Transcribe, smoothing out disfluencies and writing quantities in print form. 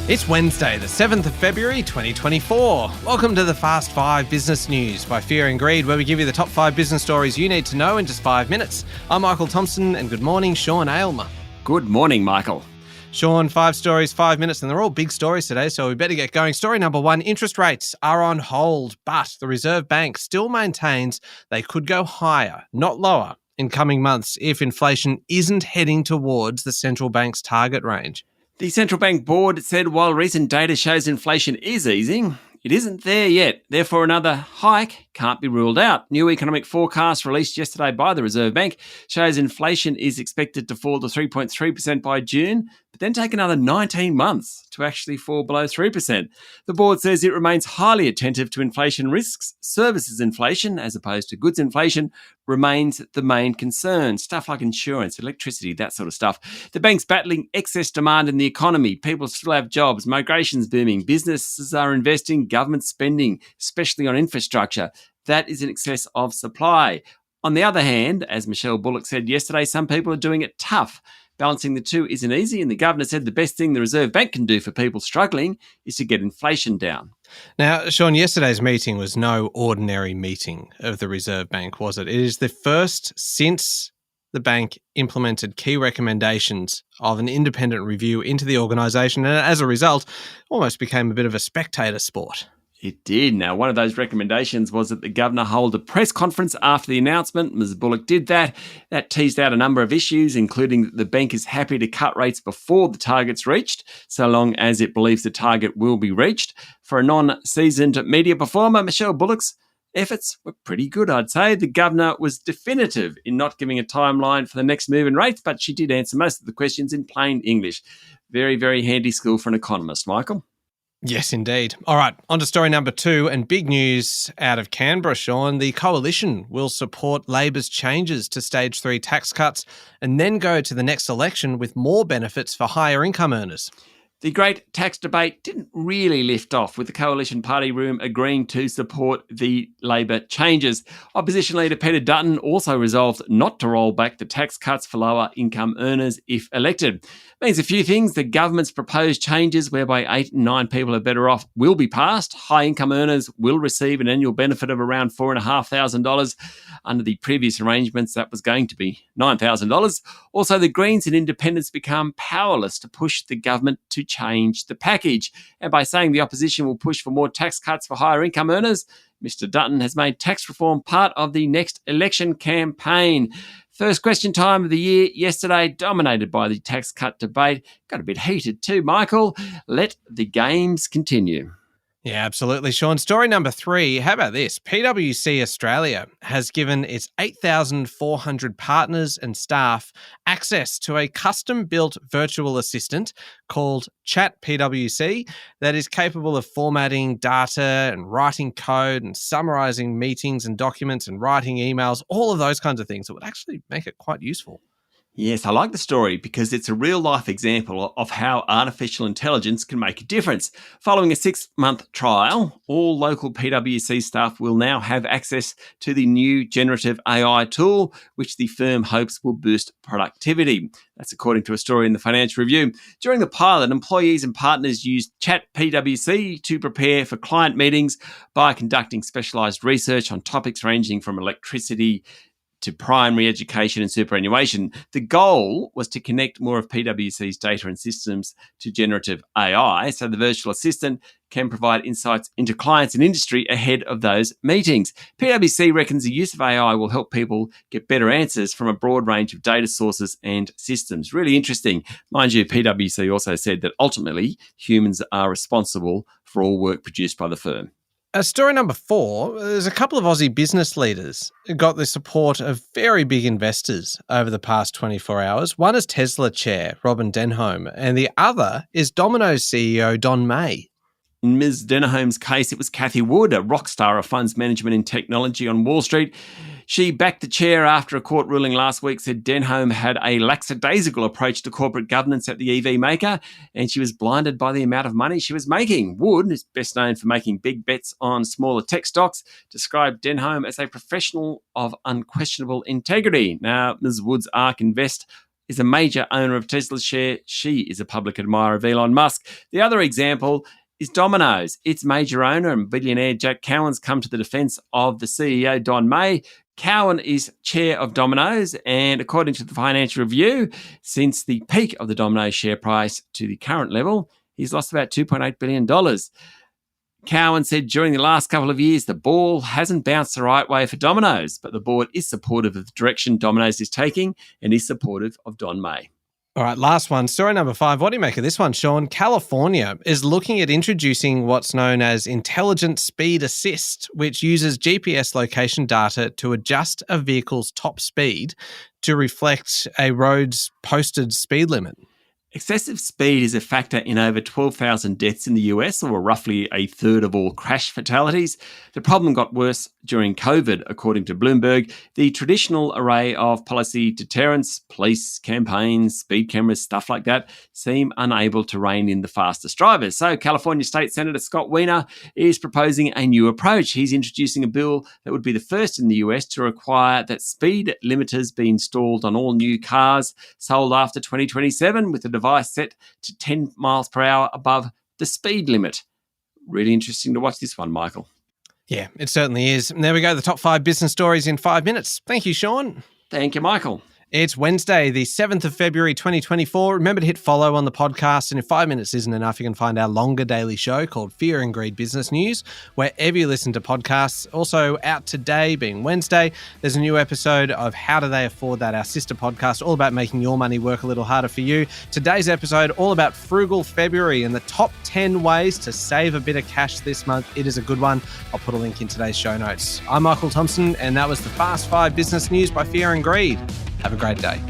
It's Wednesday, the 7th of February, 2024. Welcome to the Fast 5 Business News by Fear and Greed, where we give you the top 5 business stories you need to know in just 5 minutes. I'm Michael Thompson, and good morning, Sean Aylmer. Good morning, Michael. Sean, 5 stories, 5 minutes, and they're all big stories today, so we better get going. Story number 1, interest rates are on hold, but the Reserve Bank still maintains they could go higher, not lower, in coming months if inflation isn't heading towards the central bank's target range. The central bank board said while recent data shows inflation is easing, it isn't there yet. Therefore, another hike can't be ruled out. New economic forecast released yesterday by the Reserve Bank shows inflation is expected to fall to 3.3% by June, but then take another 19 months to actually fall below 3%. The board says it remains highly attentive to inflation risks. Services inflation, as opposed to goods inflation, remains the main concern. Stuff like insurance, electricity, that sort of stuff. The bank's battling excess demand in the economy. People still have jobs. Migration's booming. Businesses are investing. Government spending, especially on infrastructure. That is in excess of supply. On the other hand, as Michelle Bullock said yesterday, some people are doing it tough. Balancing the two isn't easy, and the governor said the best thing the Reserve Bank can do for people struggling is to get inflation down. Now, Sean, yesterday's meeting was no ordinary meeting of the Reserve Bank, was it? It is the first since the bank implemented key recommendations of an independent review into the organisation, and as a result, almost became a bit of a spectator sport. It did. Now, one of those recommendations was that the governor hold a press conference after the announcement. Ms. Bullock did that. That teased out a number of issues, including that the bank is happy to cut rates before the target's reached, so long as it believes the target will be reached. For a non-seasoned media performer, Michelle Bullock's efforts were pretty good, I'd say. The governor was definitive in not giving a timeline for the next move in rates, but she did answer most of the questions in plain English. Very, very handy skill for an economist, Michael. Yes, indeed. All right, on to story number 2, and big news out of Canberra, Sean. The Coalition will support Labor's changes to Stage 3 tax cuts and then go to the next election with more benefits for higher income earners. The great tax debate didn't really lift off, with the Coalition Party room agreeing to support the Labor changes. Opposition leader Peter Dutton also resolved not to roll back the tax cuts for lower income earners if elected. Means a few things. The government's proposed changes whereby 8 in 9 people are better off will be passed. High income earners will receive an annual benefit of around $4,500. Under the previous arrangements, that was going to be $9,000. Also, the Greens and Independents become powerless to push the government to change the package. And by saying the opposition will push for more tax cuts for higher income earners, Mr. Dutton has made tax reform part of the next election campaign. First question time of the year yesterday, dominated by the tax cut debate. Got a bit heated too, Michael. Let the games continue. Yeah, absolutely, Sean. Story number 3, how about this? PwC Australia has given its 8,400 partners and staff access to a custom-built virtual assistant called ChatPwC that is capable of formatting data and writing code and summarising meetings and documents and writing emails, all of those kinds of things that would actually make it quite useful. Yes, I like the story because it's a real-life example of how artificial intelligence can make a difference. Following a 6-month trial, all local PwC staff will now have access to the new generative AI tool, which the firm hopes will boost productivity. That's according to a story in the Financial Review. During the pilot, employees and partners used ChatPwC to prepare for client meetings by conducting specialised research on topics ranging from electricity to primary education and superannuation. The goal was to connect more of PwC's data and systems to generative AI so the virtual assistant can provide insights into clients and industry ahead of those meetings. PwC reckons the use of AI will help people get better answers from a broad range of data sources and systems. Really interesting. Mind you, PwC also said that ultimately humans are responsible for all work produced by the firm. Story number 4, there's a couple of Aussie business leaders who got the support of very big investors over the past 24 hours. One is Tesla chair Robin Denholm, and the other is Domino's CEO Don May. In Ms. Denholm's case, it was Cathy Wood, a rock star of funds management and technology on Wall Street. She backed the chair after a court ruling last week said Denholm had a lackadaisical approach to corporate governance at the EV maker, and she was blinded by the amount of money she was making. Wood, who's best known for making big bets on smaller tech stocks, described Denholm as a professional of unquestionable integrity. Now, Ms. Wood's ARK Invest is a major owner of Tesla's share. She is a public admirer of Elon Musk. The other example is Domino's. Its major owner and billionaire Jack Cowan's come to the defense of the CEO, Don May. Cowan is chair of Domino's, and according to the Financial Review, since the peak of the Domino's share price to the current level, he's lost about $2.8 billion. Cowan said during the last couple of years, the ball hasn't bounced the right way for Domino's, but the board is supportive of the direction Domino's is taking and is supportive of Don May. All right, last one. Story number 5. What do you make of this one, Sean? California is looking at introducing what's known as Intelligent Speed Assist, which uses GPS location data to adjust a vehicle's top speed to reflect a road's posted speed limit. Excessive speed is a factor in over 12,000 deaths in the US, or roughly a third of all crash fatalities. The problem got worse during COVID, according to Bloomberg. The traditional array of policy deterrents, police campaigns, speed cameras, stuff like that, seem unable to rein in the fastest drivers. So California State Senator Scott Wiener is proposing a new approach. He's introducing a bill that would be the first in the US to require that speed limiters be installed on all new cars sold after 2027, with a device set to 10 miles per hour above the speed limit. Really interesting to watch this one, Michael. Yeah, it certainly is. And there we go, the top 5 business stories in 5 minutes. Thank you, Sean. Thank you, Michael. It's Wednesday, the 7th of February, 2024. Remember to hit follow on the podcast. And if 5 minutes isn't enough, you can find our longer daily show called Fear and Greed Business News, wherever you listen to podcasts. Also out today, being Wednesday, there's a new episode of How Do They Afford That, our sister podcast, all about making your money work a little harder for you. Today's episode, all about Frugal February and the top 10 ways to save a bit of cash this month. It is a good one. I'll put a link in today's show notes. I'm Michael Thompson, and that was the Fast 5 Business News by Fear and Greed. Have a great day.